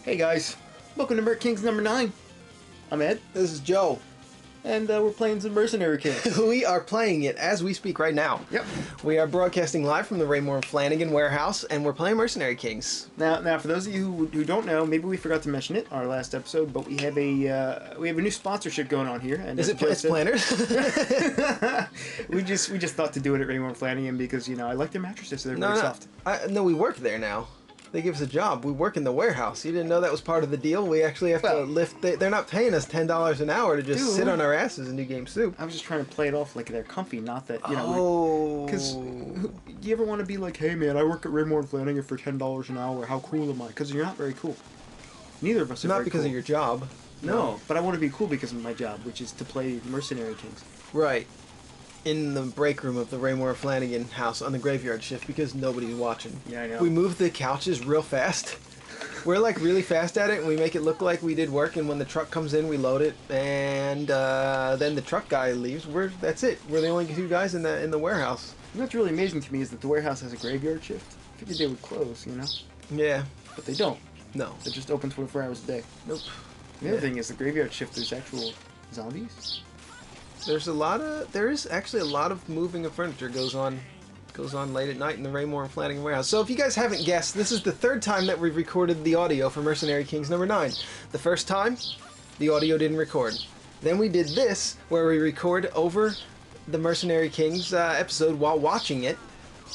Hey guys, welcome to Merc Kings number 9. I'm Ed. This is Joe. And we're playing some Mercenary Kings. We are playing it as we speak right now. Yep. We are broadcasting live from the Raymour Flanigan warehouse, and we're playing Mercenary Kings. Now, for those of you who don't know, maybe we forgot to mention it our last episode, but we have a new sponsorship going on here. And Is it Planners? we just thought to do it at Raymour Flanigan because I like their mattresses. They're very soft. No, we work there now. They give us a job. We work in the warehouse. You didn't know that was part of the deal? We actually have to lift... They're not paying us $10 an hour to just sit on our asses and do game soup. I was just trying to play it off like they're comfy, not that, Because do you ever want to be like, hey man, I work at Raymour Flanigan for $10 an hour. How cool am I? Because you're not very cool. Neither of us are not very because cool. of your job. No, but I want to be cool because of my job, which is to play Mercenary Kings. Right. In the break room of the Raymour Flanigan house on the graveyard shift because nobody's watching. Yeah, I know. We move the couches real fast. We're like really fast at it, and we make it look like we did work, and when the truck comes in, we load it, and then the truck guy leaves. That's it. We're the only two guys in the warehouse. And what's really amazing to me is that the warehouse has a graveyard shift. I figured they would close, Yeah. But they don't. No. They're just open 24 hours a day. Nope. The other thing is the graveyard shift, there's actual zombies. There is actually a lot of moving of furniture goes on late at night in the Raymour Flanigan warehouse. So if you guys haven't guessed, this is the third time that we've recorded the audio for Mercenary Kings number 9. The first time, the audio didn't record. Then we did this, where we record over the Mercenary Kings episode while watching it,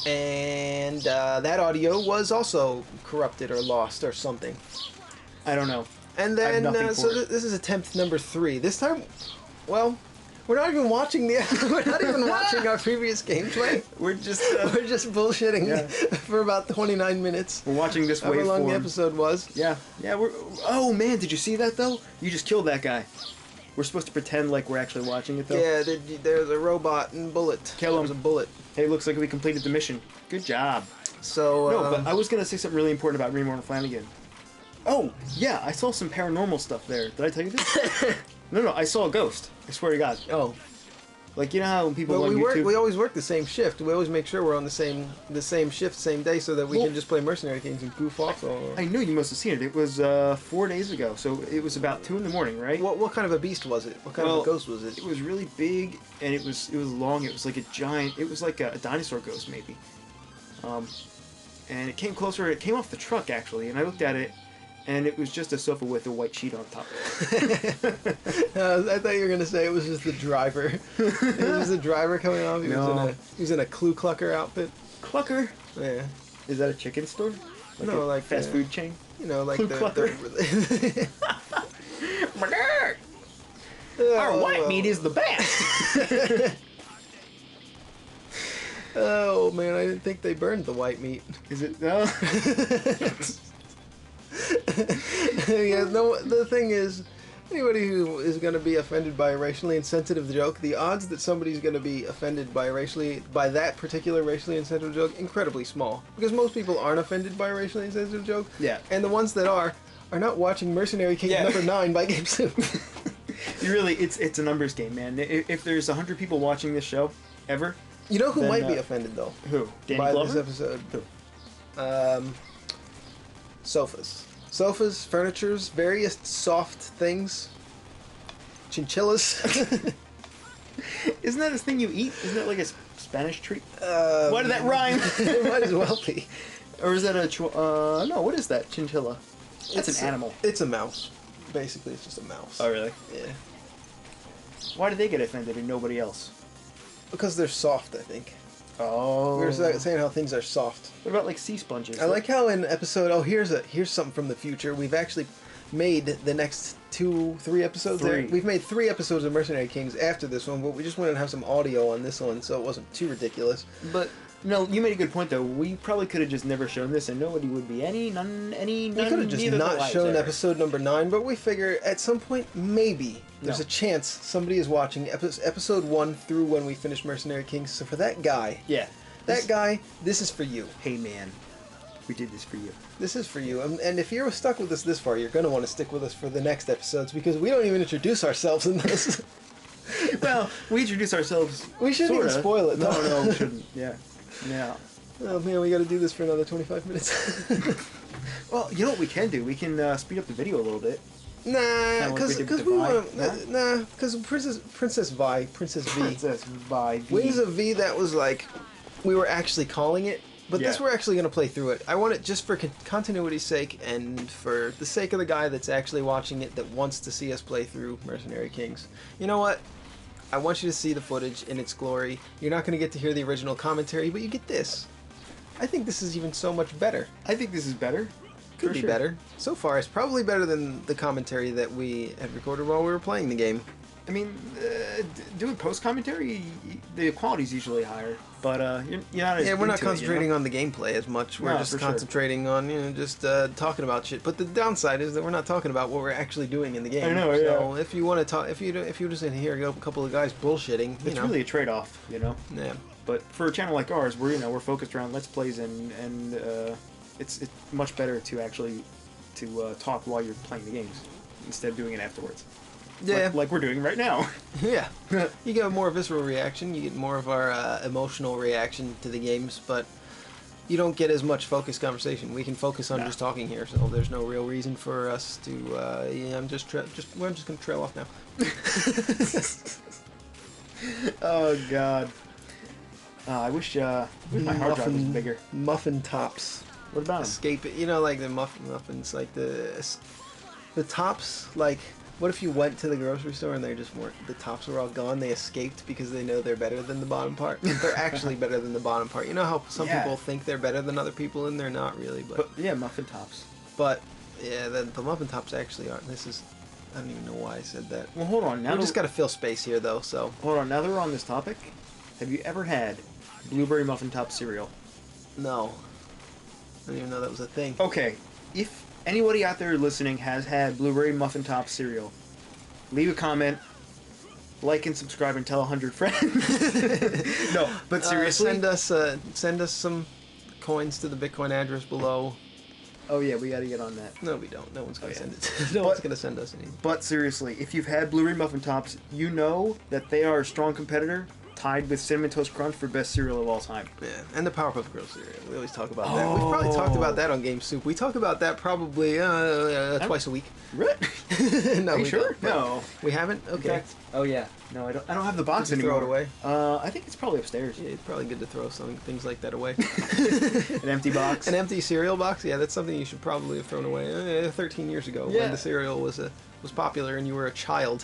and that audio was also corrupted or lost or something. I don't know. And then, this is attempt number 3. This time, well... We're not even watching watching our previous gameplay. We're just bullshitting for about 29 minutes. We're watching this however long the episode was. Yeah. Oh man, did you see that though? You just killed that guy. We're supposed to pretend like we're actually watching it though. Yeah, there's a robot and bullet. Kill him. There's a bullet. Hey, looks like we completed the mission. Good job. So no, but I was gonna say something really important about Raymour Flanigan. Oh yeah, I saw some paranormal stuff there. Did I tell you this? No, I saw a ghost. I swear to God. Oh. Like, you know how when people on YouTube... We always work the same shift. We always make sure we're on the same shift, same day, so that we can just play Mercenary Kings and goof off. I knew you must have seen it. It was 4 days ago, so it was about 2 in the morning, right? What kind of a beast was it? What kind of a ghost was it? It was really big, and it was long. It was like a giant... It was like a dinosaur ghost, maybe. And it came closer. It came off the truck, actually, and I looked at it, and it was just a sofa with a white sheet on top of it. I thought you were going to say it was just the driver. It was just the driver coming off. He was in a Clue Clucker outfit. Clucker? Yeah. Is that a chicken store? No, like fast food chain? Like Clue Clucker. Our white meat is the best! Oh man, I didn't think they burned the white meat. Is it? No? Yeah, no, the thing is, anybody who is going to be offended by a racially insensitive joke, the odds that somebody's going to be offended by that particular racially insensitive joke, incredibly small. Because most people aren't offended by a racially insensitive joke. Yeah. And the ones that are not watching Mercenary Kings number 9 by GameSoup. It's a numbers game, man. If there's 100 people watching this show, ever... You know who might be offended, though? Who? Danny by Glover? this episode? Who? Sofas. Sofas, furnitures, various soft things. Chinchillas. Isn't that a thing you eat? Isn't that like a Spanish treat? Why did that rhyme? It might as well be. Or is that a... no, what is that? Chinchilla. That's an animal. It's a mouse. Basically, it's just a mouse. Oh, really? Yeah. Why did they get offended and nobody else? Because they're soft, I think. Oh. We were saying how things are soft. What about like sea sponges? I like how in episode... Oh, here's something from the future. We've actually made the next 2-3 episodes. 3. We've made 3 episodes of Mercenary Kings after this one, but we just wanted to have some audio on this one so it wasn't too ridiculous. But... No, you made a good point though. We probably could have just never shown this, and nobody would be any. We could have just not shown episode number 9, but we figure at some point maybe there's a chance somebody is watching episode 1 through when we finish Mercenary Kings. So for that guy, guy, this is for you. Hey man, we did this for you. This is for you, and if you're stuck with us this far, you're going to want to stick with us for the next episodes because we don't even introduce ourselves in this. Well, we introduce ourselves. We shouldn't even spoil it. No, we shouldn't. Yeah. Yeah. Oh man, we got to do this for another 25 minutes. Well, you know what we can do? We can speed up the video a little bit. Nah, because we want because Princess Vi. Princess Vi. Wings of V. That was like we were actually calling it, but this we're actually going to play through it. I want it just for continuity's sake and for the sake of the guy that's actually watching it that wants to see us play through Mercenary Kings. You know what? I want you to see the footage in its glory. You're not going to get to hear the original commentary, but you get this. I think this is even so much better. I think this is better. Could be better. So far, it's probably better than the commentary that we had recorded while we were playing the game. I mean, doing post-commentary, the quality's usually higher, but you're not as we're not into concentrating on the gameplay as much. We're just concentrating on, just talking about shit. But the downside is that we're not talking about what we're actually doing in the game. I know, so if you want to talk, if you just in here a couple of guys bullshitting, it's really a trade-off, Yeah. But for a channel like ours, we're focused around Let's Plays and it's much better to actually talk while you're playing the games instead of doing it afterwards. Yeah, like we're doing right now. Yeah, you get a more visceral reaction. You get more of our emotional reaction to the games, but you don't get as much focused conversation. We can focus on just talking here, so there's no real reason for us to. I'm just gonna trail off now. Oh God. I wish my hard drive was bigger. Muffin tops. What about escape it? Like the muffins, like the tops, like. What if you went to the grocery store and they just weren't, the tops were all gone, they escaped because they know they're better than the bottom part? They're actually better than the bottom part. You know how some people think they're better than other people and they're not really, but yeah, muffin tops. But, yeah, the muffin tops actually aren't. I don't even know why I said that. Well, hold on. Now we just got to fill space here, though, so. Hold on, now that we're on this topic, have you ever had blueberry muffin top cereal? No. I didn't even know that was a thing. Okay, if anybody out there listening has had blueberry muffin top cereal, leave a comment, like and subscribe, and tell 100 friends. No, but seriously, send us some coins to the Bitcoin address below. Oh yeah, we got to get on that. No, we don't. No one's gonna send it. No one's gonna send us anything. But seriously, if you've had blueberry muffin tops, you know that they are a strong competitor, tied with Cinnamon Toast Crunch for best cereal of all time. Yeah, and the Powerpuff Girls cereal. We always talk about that. We've probably talked about that on Game Soup. We talk about that probably twice a week. Really? No, are you sure? No. We haven't? Okay. In fact, oh yeah. No, I don't have the box anymore. Throw it away? I think it's probably upstairs. Yeah, it's probably good to throw things like that away. An empty box? An empty cereal box? Yeah, that's something you should probably have thrown away 13 years ago when the cereal was popular and you were a child.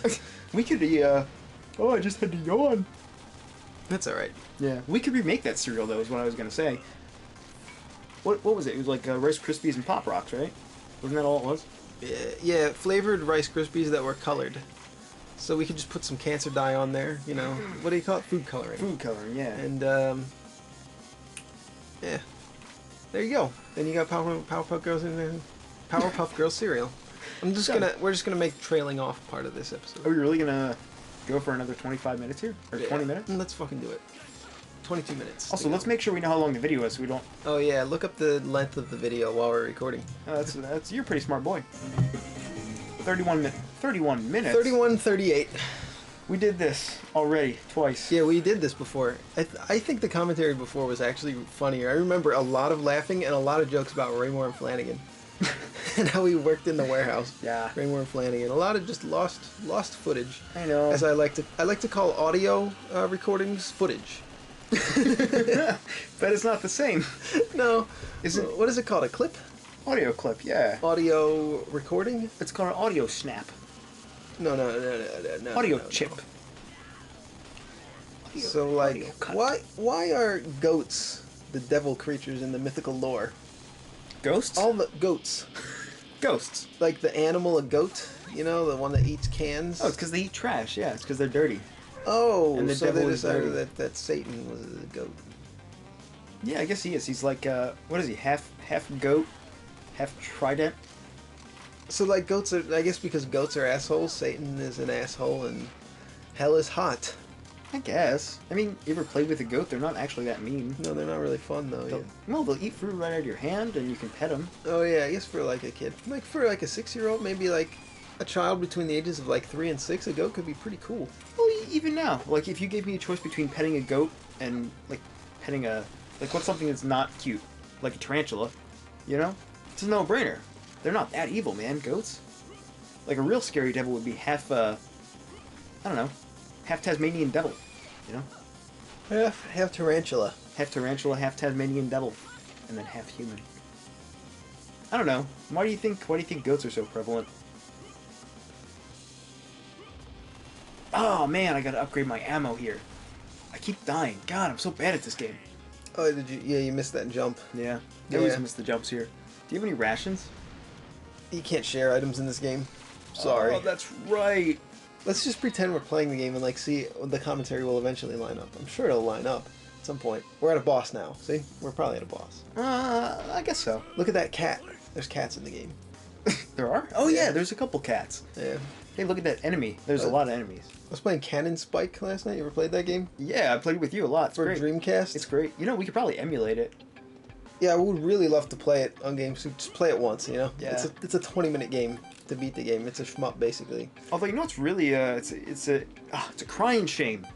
We could I just had to yawn. That's alright. Yeah. We could remake that cereal, though, is what I was going to say. What was it? It was like Rice Krispies and Pop Rocks, right? Wasn't that all it was? Yeah, flavored Rice Krispies that were colored. So we could just put some cancer dye on there, What do you call it? Food coloring. Food coloring, yeah. And, yeah. There you go. Then you got Powerpuff Girls in there. Powerpuff Girls cereal. We're just gonna make trailing off part of this episode. Are we really gonna go for another 25 minutes here? Or 20 minutes? Let's fucking do it. 22 minutes. Also, let's make sure we know how long the video is so we don't... Oh yeah, look up the length of the video while we're recording. That's you're a pretty smart boy. 31 minutes. 31:38. We did this already, twice. Yeah, we did this before. I think the commentary before was actually funnier. I remember a lot of laughing and a lot of jokes about Raymour and Flanigan. And how he worked in the warehouse. Yeah. Raymour and Flanigan. A lot of just lost footage. I know. As I like to call audio recordings footage. But it's not the same. No. What is it called? A clip? Audio clip, yeah. Audio recording? It's called an audio snap. No. Audio chip. So, like, why are goats the devil creatures in the mythical lore? Ghosts? All the goats. Ghosts. Like the animal, a goat, the one that eats cans? Oh, it's because they eat trash, yeah. It's because they're dirty. Oh, and so they decided that Satan was a goat. Yeah, I guess he is. He's like, what is he, half goat, half trident? So, like, goats are, I guess because goats are assholes, Satan is an asshole, and hell is hot. I guess. I mean, you ever played with a goat? They're not actually that mean. No, they're not really fun, though. They'll eat fruit right out of your hand, and you can pet them. Oh, yeah, I guess for, like, a kid. Like, for, like, a 6-year-old, maybe, like, a child between the ages of, like, 3 and 6, a goat could be pretty cool. Well, even now. Like, if you gave me a choice between petting a goat and, like, petting a... Like, what's something that's not cute? Like a tarantula, It's a no-brainer. They're not that evil, man, goats. Like, a real scary devil would be half, I don't know, half Tasmanian devil, you know? Half tarantula. Half tarantula, half Tasmanian devil, and then half human. I don't know. Why do you think goats are so prevalent? Oh man, I gotta upgrade my ammo here. I keep dying. God, I'm so bad at this game. Oh, did you? Yeah, you missed that jump. Yeah, I always miss the jumps here. Do you have any rations? You can't share items in this game. Sorry. Oh, that's right. Let's just pretend we're playing the game and like see the commentary will eventually line up. I'm sure it'll line up at some point. We're at a boss now. See? We're probably at a boss. I guess so. Look at that cat. There's cats in the game. There are? Oh yeah, there's a couple cats. Yeah. Hey, look at that enemy. There's a lot of enemies. I was playing Cannon Spike last night. You ever played that game? Yeah, I played with you a lot. It's For great. Dreamcast? It's great. You know, we could probably emulate it. Yeah, I would really love to play it on GameSoup. Just play it once, you know? Yeah. It's a 20-minute game to beat the game. It's a shmup, basically. Although, you know what's really, it's a crying shame.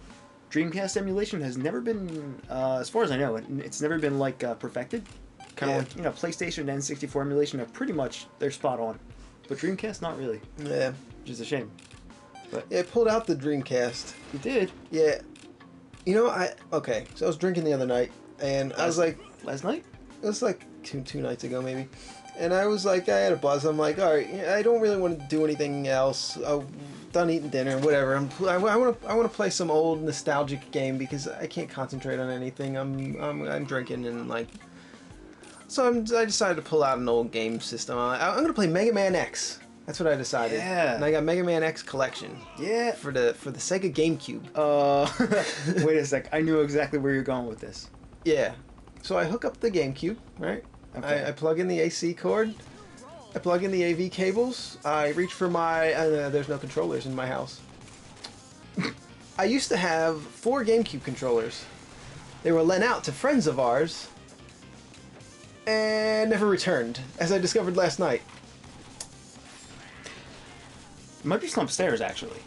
Dreamcast emulation has never been, as far as I know, it's never been, like, perfected. Kind of like, you know, PlayStation and N64 emulation are pretty much, they're spot on. But Dreamcast, not really. Yeah. Which is a shame. But Yeah, I pulled out the Dreamcast. you did. Yeah. You know, okay, so I was drinking the other night, and I was like, Last night? it was like two nights ago, maybe. And I was like, I had a buzz. I'm like, all right, I don't really want to do anything else. I'm done eating dinner, whatever. I want to play some old nostalgic game because I can't concentrate on anything. I'm drinking and like. So I decided to pull out an old game system. I'm gonna play Mega Man X. That's what I decided. Yeah. And I got Mega Man X Collection. Yeah. For the Sega GameCube. Wait a sec. I knew exactly where you're going with this. Yeah. So I hook up the GameCube, right? Okay. I plug in the AC cord. I plug in the AV cables. I reach for my... there's no controllers in my house. I used to have 4 GameCube controllers. They were lent out to friends of ours and never returned, as I discovered last night. Might be some upstairs, actually.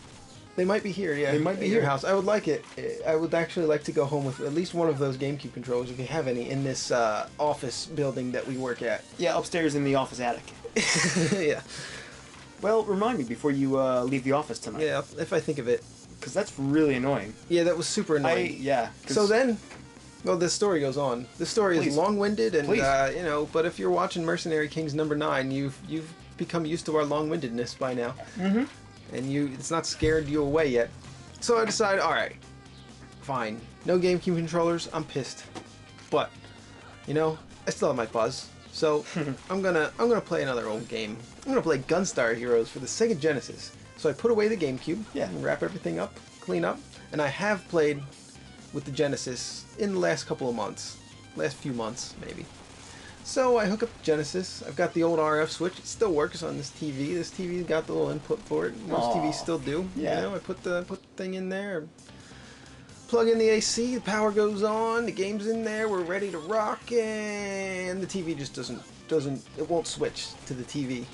They might be here, yeah. They might be at your here. house. I would like it. I would actually like to go home with at least one of those GameCube controllers, if you have any, in this office building that we work at. Yeah, upstairs in the office attic. Yeah. Well, remind me before you leave the office tonight. Yeah, if I think of it. Because that's really annoying. Yeah, that was super annoying. Yeah. So then, well, this story goes on. This story is long-winded, and you know. But if you're watching Mercenary Kings #9, you've become used to our long-windedness by now. Mm-hmm. And it's not scared you away yet. So I decided, all right, fine, no GameCube controllers. I'm pissed, but you know, I still have my buzz. So I'm gonna play another old game. I'm gonna play Gunstar Heroes for the Sega Genesis. So I put away the GameCube, and wrap everything up, clean up, and I have played with the Genesis in the last couple of months, last few months maybe. So I hook up the Genesis. I've got the old RF switch. It still works on this TV. This TV's got the little input for it. Most TVs still do. Yeah. You know, I put the thing in there. Plug in the AC. The power goes on. The game's in there. We're ready to rock. And the TV just doesn't. It won't switch to the TV.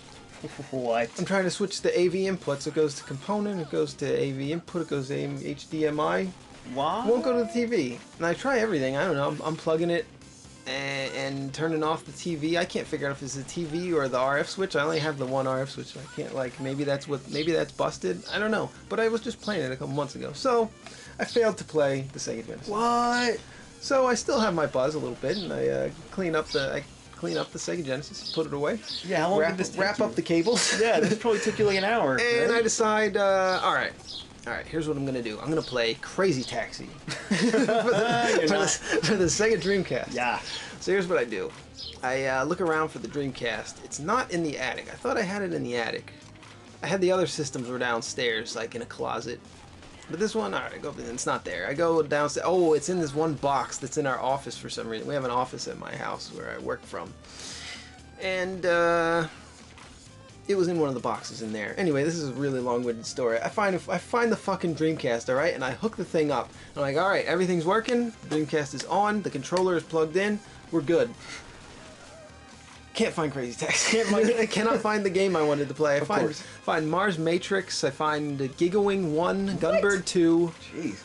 What? I'm trying to switch the AV inputs. It goes to component. It goes to AV input. It goes to HDMI. Why? It won't go to the TV. And I try everything. I don't know. I'm plugging it and turning off the TV. I can't figure out if it's the TV or the RF switch. I only have the one RF switch. I can't, like, maybe that's busted. I don't know. But I was just playing it a couple months ago. So I failed to play the Sega Genesis. What? So I still have my buzz a little bit, and I clean up the Sega Genesis, put it away. Yeah, how long did this take wrap you? up the cables. Yeah, this probably took you like an hour. And right? I decide, all right, here's what I'm going to do. I'm going to play Crazy Taxi for the Sega Dreamcast. Yeah. So here's what I do. I look around for the Dreamcast. It's not in the attic. I thought I had it in the attic. I had the other systems were downstairs, like in a closet. But this one, all right, I go. It's not there. I go downstairs. Oh, it's in this one box that's in our office for some reason. We have an office at my house where I work from. And it was in one of the boxes in there. Anyway, this is a really long-winded story. I find the fucking Dreamcast, all right, and I hook the thing up. I'm like, all right, everything's working. Dreamcast is on. The controller is plugged in. We're good. Can't find Crazy Taxi. I cannot find the game I wanted to play. I find Mars Matrix. I find Gigawing 1, Gunbird 2. Jeez.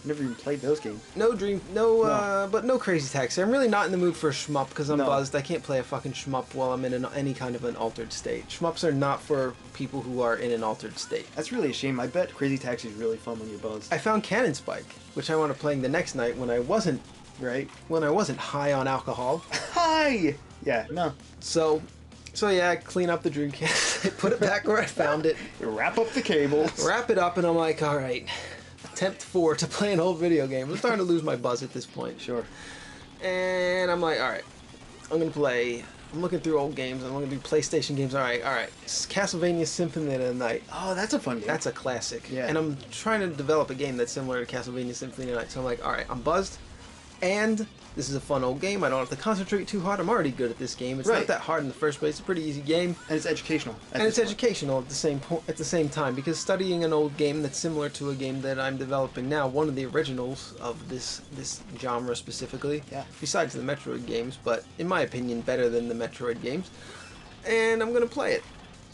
Never even played those games. But no Crazy Taxi. I'm really not in the mood for a shmup because I'm No. buzzed. I can't play a fucking shmup while I'm in any kind of an altered state. Shmups are not for people who are in an altered state. That's really a shame. I bet Crazy Taxi is really fun when you're buzzed. I found Cannon Spike, which I wound up playing the next night when I wasn't high on alcohol. Hi! Yeah, no. So yeah, I clean up the Dreamcast, I put it back where I found it, Wrap up the cables. wrap it up, and I'm like, all right, attempt 4 to play an old video game. I'm starting to lose my buzz at this point. Sure. And I'm like, all right, I'm gonna play. I'm looking through old games. I'm looking through PlayStation games. All right. It's Castlevania Symphony of the Night. Oh, that's a fun game. That's a classic. Yeah. And I'm trying to develop a game that's similar to Castlevania Symphony of the Night. So I'm like, all right, I'm buzzed, and this is a fun old game. I don't have to concentrate too hard. I'm already good at this game. It's Right. not that hard in the first place. It's a pretty easy game. And it's educational. And it's educational at the same time, because studying an old game that's similar to a game that I'm developing now, one of the originals of this genre specifically, Yeah. besides the Metroid games, but in my opinion better than the Metroid games, and I'm gonna play it.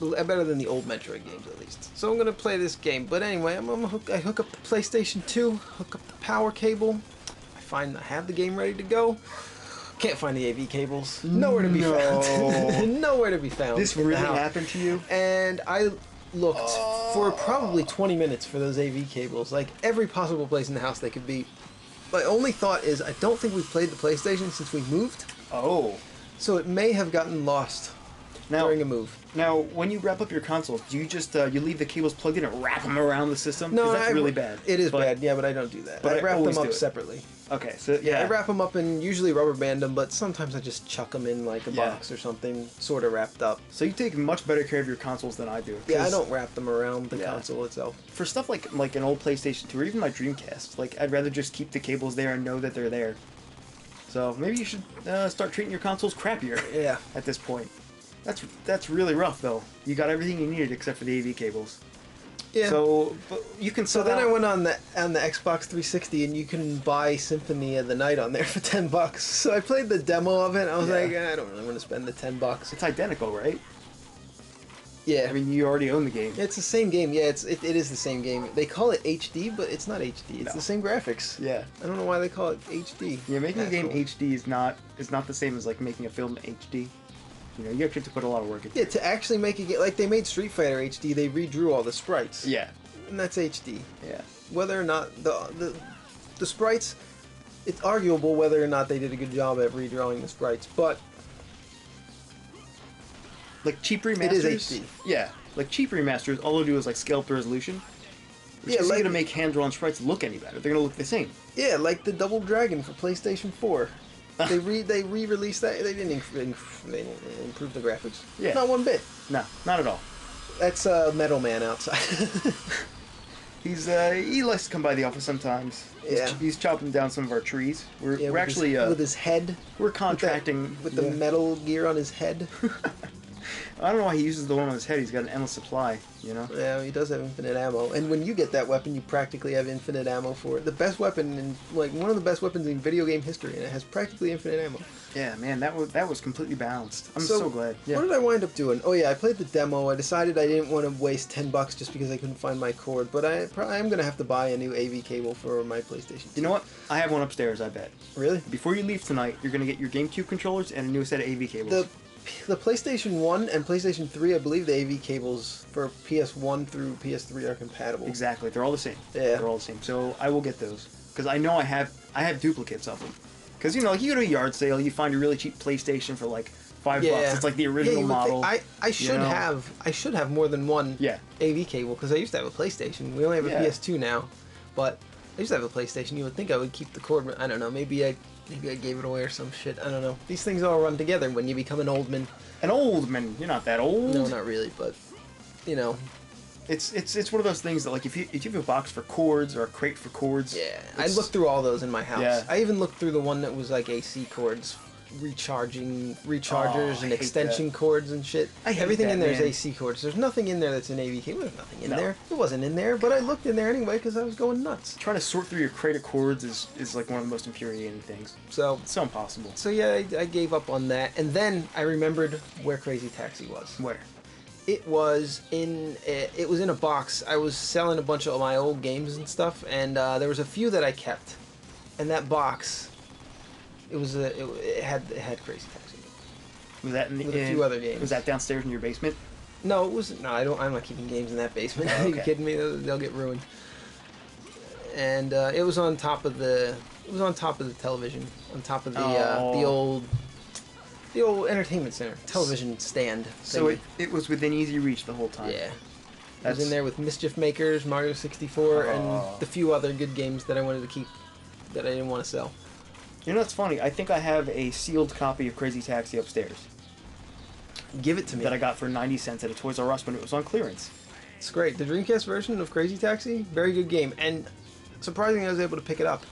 Better than the old Metroid games at least. So I'm gonna play this game. But anyway, I hook up the PlayStation 2, hook up the power cable. I have the game ready to go. Can't find the AV cables. Nowhere to be found. Nowhere to be found. This really happened to you? And I looked for probably 20 minutes for those AV cables, like every possible place in the house they could be. My only thought is I don't think we've played the PlayStation since we moved, Oh. so it may have gotten lost during a move. Now, when you wrap up your console, do you just you leave the cables plugged in and wrap them around the system? No, 'Cause that's really bad. It is bad, yeah, but I don't do that. but I I wrap always them do up it. separately. Okay, so Yeah, I wrap them up and usually rubber band them, but sometimes I just chuck them in like a Yeah. box or something, sort of wrapped up. So you take much better care of your consoles than I do. Yeah, I 'cause don't wrap them around the Yeah. console itself. For stuff like an old PlayStation 2 or even my Dreamcast, like I'd rather just keep the cables there and know that they're there. So maybe you should start treating your consoles crappier Yeah. at this point. That's really rough though. You got everything you needed except for the AV cables. Yeah. So but you can. So then I went on the Xbox 360 and you can buy Symphony of the Night on there for $10. So I played the demo of it. I was Yeah. like, I don't really want to spend the $10. It's identical, right? Yeah. I mean, you already own the game. It's the same game. Yeah, it is the same game. They call it HD, but it's not HD. It's No. the same graphics. Yeah. I don't know why they call it HD. Yeah, making a That's game cool. HD is not the same as like making a film HD. You know, you actually have to put a lot of work into Yeah, it. to actually make a game like they made Street Fighter HD, they redrew all the sprites. Yeah. And that's HD. Yeah. Whether or not the sprites, it's arguable whether or not they did a good job at redrawing the sprites, but Like cheap remasters. It is HD. Yeah. Like cheap remasters, all they do is like scale up the resolution. Which Yeah, isn't like- gonna make hand-drawn sprites look any better. They're gonna look the same. yeah, like the Double Dragon for PlayStation 4. They re-released that. They didn't improve the graphics. Yeah. Not one bit. No, not at all. That's Metal Man outside. He likes to come by the office sometimes. Yeah. He's chopping down some of our trees. We're Yeah, we're actually with his head. we're contracting With the metal gear on his head. I don't know why he uses the one on his head. He's got an endless supply, you know. Yeah, he does have infinite ammo. And when you get that weapon, you practically have infinite ammo for it. The best weapon in one of the best weapons in video game history, and it has practically infinite ammo. Yeah, man, that was completely balanced. I'm so glad. Yeah. What did I wind up doing? Oh yeah, I played the demo. I decided I didn't want to waste $10 just because I couldn't find my cord. But I am gonna have to buy a new AV cable for my PlayStation 2. You know what? I have one upstairs. I bet. Really? Before you leave tonight, you're gonna get your GameCube controllers and a new set of AV cables. The PlayStation 1 and PlayStation 3, I believe the AV cables for PS1 through PS3 are compatible. Exactly. They're all the same. Yeah. They're all the same. So I will get those because I know I have duplicates of them. Because you know, like you go to a yard sale, you find a really cheap PlayStation for like $5. It's like the original model. I should have more than one Yeah. AV cable because I used to have a PlayStation. We only have a Yeah. PS2 now, but I used to have a PlayStation. You would think I would keep the cord. I don't know. Maybe I gave it away or some shit. I don't know. These things all run together when you become an old man. An old man. You're not that old. No, not really, but you know. It's one of those things that like if you have a box for cords or a crate for cords. Yeah, I looked through all those in my house. Yeah. I even looked through the one that was like AC cords, rechargers I and hate extension cords and shit. I hate Everything that, in there is man. AC cords. There's nothing in there that's an AV cable. There's nothing in No. there. It wasn't in there, but I looked in there anyway because I was going nuts. Trying to sort through your crate of cords is like one of the most infuriating things. So It's so impossible. yeah, I gave up on that, and then I remembered where Crazy Taxi was. Where? It was in a box. I was selling a bunch of my old games and stuff, and there was a few that I kept. And that box, it had Crazy Taxi. Was that with a few other games? Was that downstairs in your basement? No, it wasn't. No, I'm not keeping games in that basement. Oh, Are okay. you kidding me? They'll get ruined. And it was on top of the television, on top of the old entertainment center television stand. So it was within easy reach the whole time. Yeah. I was in there with Mischief Makers, Mario 64, and the few other good games that I wanted to keep that I didn't want to sell. You know what's funny? I think I have a sealed copy of Crazy Taxi upstairs. Give it to me. That I got for 90 cents at a Toys R Us when it was on clearance. It's great. The Dreamcast version of Crazy Taxi, very good game. And surprisingly, I was able to pick it up.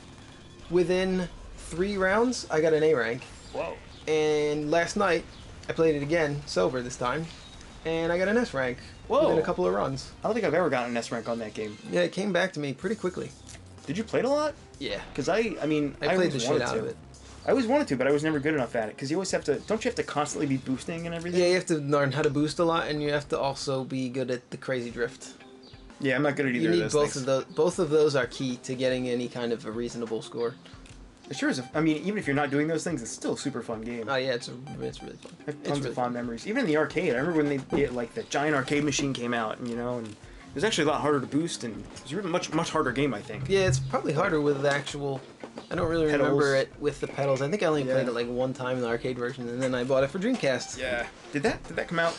Within 3 rounds, I got an A rank. Whoa. And last night, I played it again, sober this time, and I got an S rank. Whoa. Within a couple of runs. I don't think I've ever gotten an S rank on that game. Yeah, it came back to me pretty quickly. Did you play it a lot? Yeah. Because I played the shit out of it. I always wanted to, but I was never good enough at it. Because you always have to, don't you have to constantly be boosting and everything? Yeah, you have to learn how to boost a lot, and you have to also be good at the crazy drift. Yeah, I'm not good at either you need of those both things. of those. Both of those are key to getting any kind of a reasonable score. It sure is. I mean, even if you're not doing those things, it's still a super fun game. Oh yeah, it's really fun. I have tons of fond memories. Even in the arcade, I remember when the giant arcade machine came out, and and it was actually a lot harder to boost, and it was a much harder game, I think. Yeah, it's probably harder with the actual. I don't really remember it with the pedals. I think I only played it like one time in the arcade version, and then I bought it for Dreamcast. Yeah. Did that come out?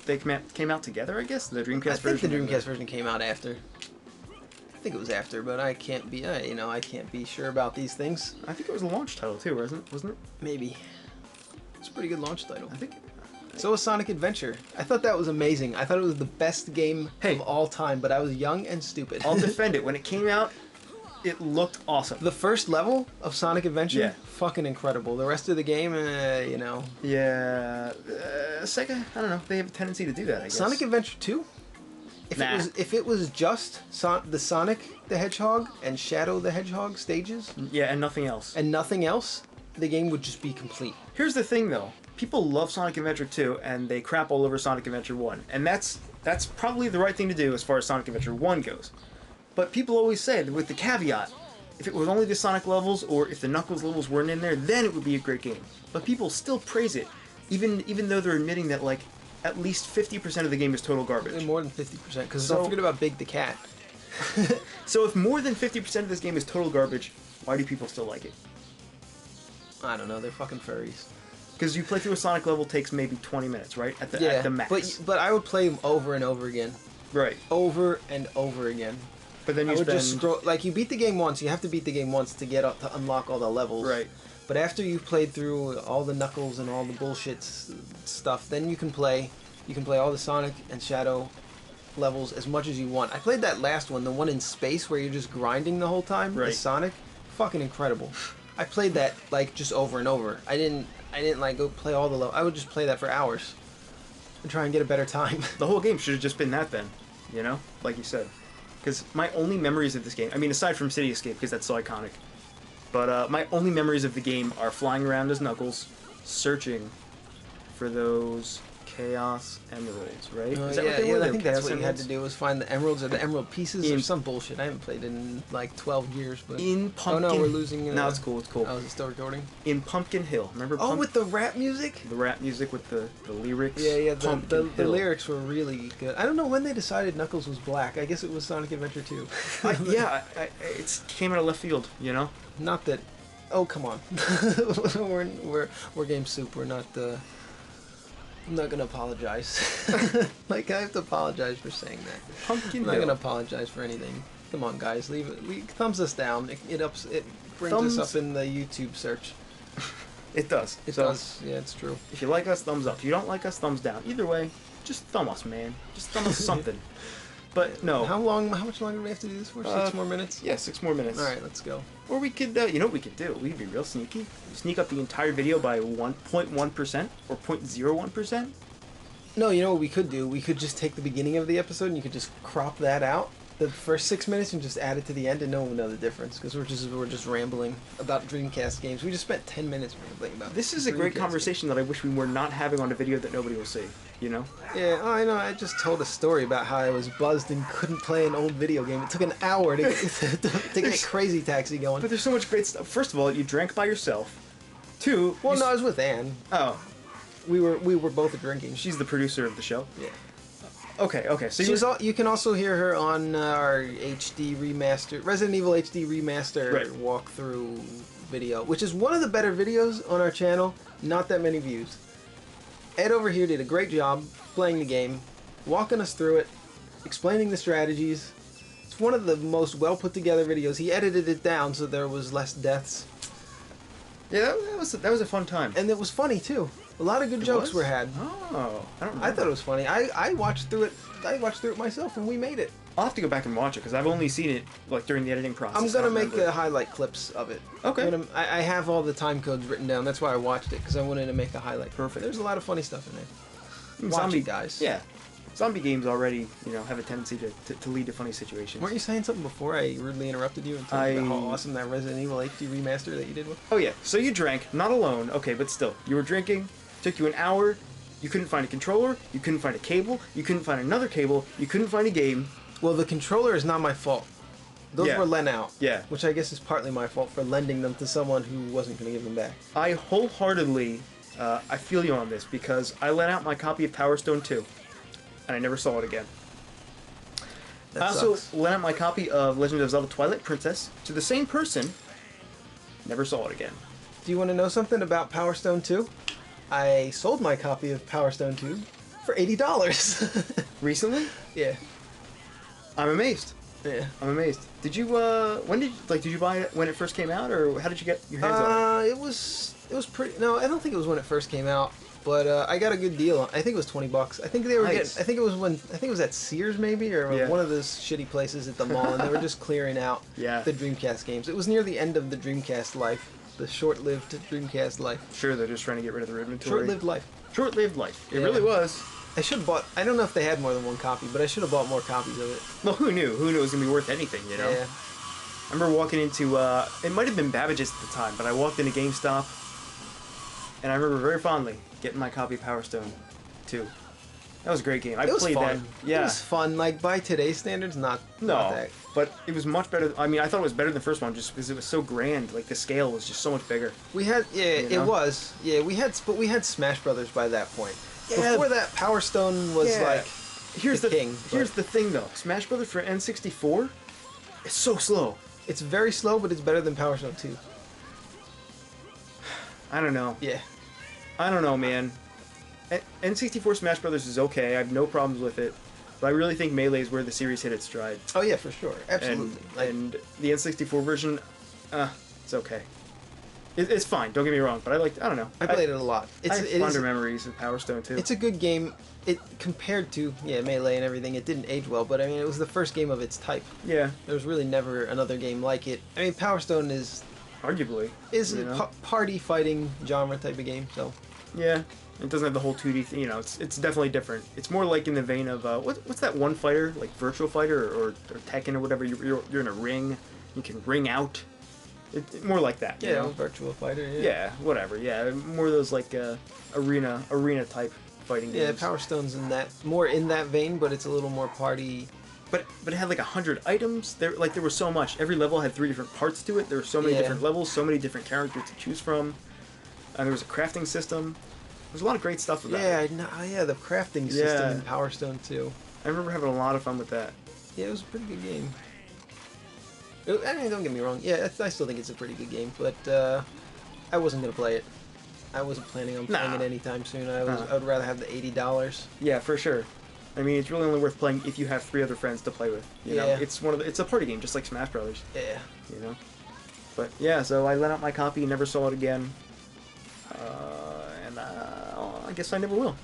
They came out together, I guess. The Dreamcast version. I think the Dreamcast version came out after. I think it was after, but I can't be. I can't be sure about these things. I think it was a launch title too, wasn't it? Maybe. It's a pretty good launch title. I think. So was Sonic Adventure. I thought that was amazing. I thought it was the best game of all time, but I was young and stupid. I'll defend it. When it came out, it looked awesome. The first level of Sonic Adventure, Yeah. fucking incredible. The rest of the game, Yeah. Sega, I don't know. They have a tendency to do that, I guess. Sonic Adventure 2? If it was just the Sonic the Hedgehog and Shadow the Hedgehog stages, Yeah, and nothing else. and nothing else, the game would just be complete. Here's the thing, though. People love Sonic Adventure 2, and they crap all over Sonic Adventure 1. And that's probably the right thing to do as far as Sonic Adventure 1 goes. But people always say, with the caveat, if it was only the Sonic levels, or if the Knuckles levels weren't in there, then it would be a great game. But people still praise it, even though they're admitting that, like, at least 50% of the game is total garbage. More than 50%, because don't forget about Big the Cat. So if more than 50% of this game is total garbage, why do people still like it? I don't know, they're fucking furries. Because you play through a Sonic level takes maybe 20 minutes, right? At the max. But I would play them over and over again. Right. Over and over again. But then I would just scroll, like, you beat the game once, you have to beat the game once to to unlock all the levels. Right. But after you've played through all the Knuckles and all the bullshit stuff, then you can play all the Sonic and Shadow levels as much as you want. I played that last one, the one in space where you're just grinding the whole time as Sonic. Fucking incredible. I played that like just over and over. I didn't like go play all the levels. I would just play that for hours and try and get a better time. The whole game should have just been that then, like you said. Because my only memories of this game, I mean, aside from City Escape, because that's so iconic, but my only memories of the game are flying around as Knuckles, searching for those Chaos Emeralds, right? Is that what they were? I think that's what you had to do, was find the emeralds or the emerald pieces or some bullshit. I haven't played in like 12 years. But in Pumpkin... Oh no, we're losing... No, it's cool, it's cool. Oh, is it still recording? In Pumpkin Hill. Remember with the rap music? The rap music with the lyrics? Yeah, the lyrics were really good. I don't know when they decided Knuckles was black. I guess it was Sonic Adventure 2. It came out of left field, Not that... Oh, come on. we're Game Soup. We're not... I'm not gonna apologize. Like, I have to apologize for saying that. I'm not gonna apologize for anything. Come on, guys, leave it. Thumbs us down. It brings us up in the YouTube search. It does. It does. Yeah, it's true. If you like us, thumbs up. If you don't like us, thumbs down. Either way, just thumb us, man. Just thumb us something. But no. How much longer do we have to do this for? 6 more minutes? Yeah, 6 more minutes. All right, let's go. Or we could, you know what we could do? We'd be real sneaky. Sneak up the entire video by 1.1% or 0.01%. No, you know what we could do? We could just take the beginning of the episode and you could just crop that out the first 6 minutes and just add it to the end, and no one would know the difference because we're just rambling about Dreamcast games. We just spent 10 minutes rambling about. This is a great conversation that I wish we were not having on a video that nobody will see. You know? Yeah, oh, I know. I just told a story about how I was buzzed and couldn't play an old video game. It took an hour to get Crazy Taxi going. But there's so much great stuff. First of all, you drank by yourself. Two. Well, no, I was with Anne. Oh. We were both drinking. She's the producer of the show. Yeah. Okay. So you can also hear her on our HD remaster, Resident Evil HD remaster walkthrough video, which is one of the better videos on our channel. Not that many views. Ed over here did a great job playing the game, walking us through it, explaining the strategies. It's one of the most well put together videos. He edited it down so there was less deaths. Yeah, that was a fun time. And it was funny too. A lot of good jokes were had. Oh, I don't know. I thought it was funny. I watched through it. I watched through it myself, and we made it. I'll have to go back and watch it because I've only seen it like during the editing process. I'm gonna make highlight clips of it. Okay. I have all the time codes written down. That's why I watched it because I wanted to make a highlight. Perfect. There's a lot of funny stuff in there. Zombie guys. Yeah. Zombie games already, have a tendency to lead to funny situations. Weren't you saying something before I rudely interrupted you and told you about how awesome that Resident Evil HD remaster that you did was? Oh yeah, so you drank, not alone, okay, but still. You were drinking, took you an hour, you couldn't find a controller, you couldn't find a cable, you couldn't find another cable, you couldn't find a game. Well, the controller is not my fault. Those were lent out. Yeah. Which I guess is partly my fault for lending them to someone who wasn't going to give them back. I wholeheartedly, I feel you on this because I lent out my copy of Power Stone 2. And I never saw it again. That I also sucks. lent out my copy of Legend of Zelda Twilight Princess to the same person. Never saw it again. Do you want to know something about Power Stone 2? I sold my copy of Power Stone 2 for $80. Recently? Yeah. I'm amazed. Yeah. I'm amazed. Did you did you buy it when it first came out, or how did you get your hands on it? It was pretty. No, I don't think it was when it first came out. But I got a good deal. I think it was $20. I think they were Nice. I think it was at Sears maybe, or one of those shitty places at the mall, and they were just clearing out the Dreamcast games. It was near the end of the Dreamcast life, the short-lived Dreamcast life. Sure, they're just trying to get rid of their inventory. Short-lived life. Short-lived life. It really was. I should have bought. I don't know if they had more than one copy, but I should have bought more copies of it. Well, who knew? Who knew it was gonna be worth anything? You know. Yeah. I remember walking into it might have been Babbage's at the time, but I walked into GameStop, and I remember very fondly getting my copy of Power Stone 2. That was a great game. I played fun. that. Yeah. It was fun. Like by today's standards, not that. But it was much better. I mean, I thought it was better than the first one just because it was so grand. Like the scale was just so much bigger. We had it was we had Smash Brothers by that point. Yeah. Before that, Power Stone was like here's the king. Here's the thing though. Smash Brothers for N64, it's so slow. It's very slow, but it's better than Power Stone 2. I don't know. Yeah. I don't know, man. N64 Smash Brothers is okay. I have no problems with it. But I really think Melee is where the series hit its stride. Oh yeah, for sure. Absolutely. And the N64 version, it's okay. It's fine, don't get me wrong, but I don't know. I played it a lot. I have fonder memories of Power Stone too. It's a good game. It compared to Melee and everything, it didn't age well, but I mean it was the first game of its type. Yeah. There was really never another game like it. I mean Power Stone is arguably a party fighting genre type of game, so yeah. It doesn't have the whole 2D thing, it's definitely different. It's more like in the vein of what's that one fighter, like Virtual Fighter or Tekken or whatever, you're in a ring, you can ring out. More like that, you know? Virtual Fighter, yeah, whatever, more of those like arena type fighting games. Yeah, Power Stone's more in that vein, but it's a little more party. But it had like 100 items. There was so much. Every level had 3 different parts to it. There were so many different levels, so many different characters to choose from. And there was a crafting system. There's a lot of great stuff about it. The crafting system in Power Stone 2. I remember having a lot of fun with that. Yeah, it was a pretty good game. I mean, don't get me wrong. Yeah, I still think it's a pretty good game, but I wasn't gonna play it. I wasn't planning on playing it anytime soon. I would rather have the $80. Yeah, for sure. I mean, it's really only worth playing if you have 3 other friends to play with. You know? It's a party game, just like Smash Brothers. Yeah. You know. But yeah, so I lent out my copy, never saw it again. I guess I never will,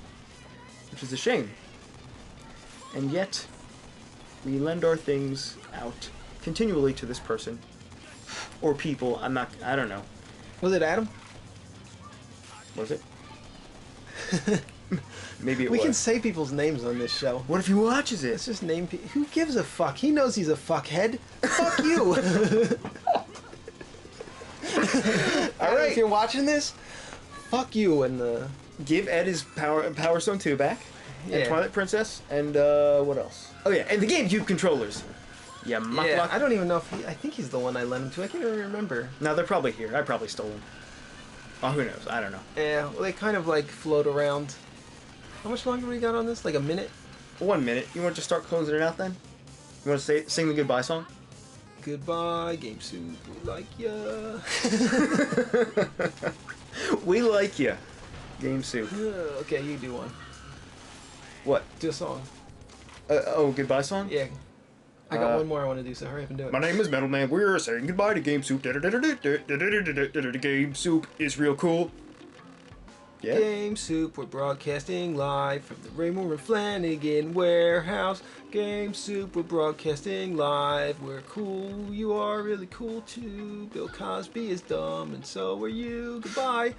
which is a shame. And yet, we lend our things out continually to this person or people. I don't know. Was it Adam? Was it? Maybe it We was. can say people's names on this show. What if he watches it? Let's just name people. Who gives a fuck? He knows he's a fuckhead. Fuck you. All right. If you're watching this, fuck you and the... Give Ed his Power Stone 2 back. Yeah. And Twilight Princess. And what else? Oh yeah, and the GameCube controllers. Yeah, Yeah, I don't even know if I think he's the one I lent him to. I can't even remember. No, they're probably here. I probably stole them. Oh, who knows? I don't know. Yeah, well, they kind of like float around. How much longer we got on this? Like a minute? 1 minute. You want to just start closing it out then? You want to sing the goodbye song? Goodbye, Game Soup. We like ya. We like ya. Game Soup. Okay, you do one. What? Do a song. Oh, goodbye song? Yeah. I got one more I want to do, so hurry up and do it. My name is Metal Man. We're saying goodbye to Game Soup. Game Soup is real cool. Yeah. Game Soup, we're broadcasting live from the Raymour Flanigan warehouse. Game Soup, we're broadcasting live. We're cool, you are really cool too. Bill Cosby is dumb, and so are you. Goodbye.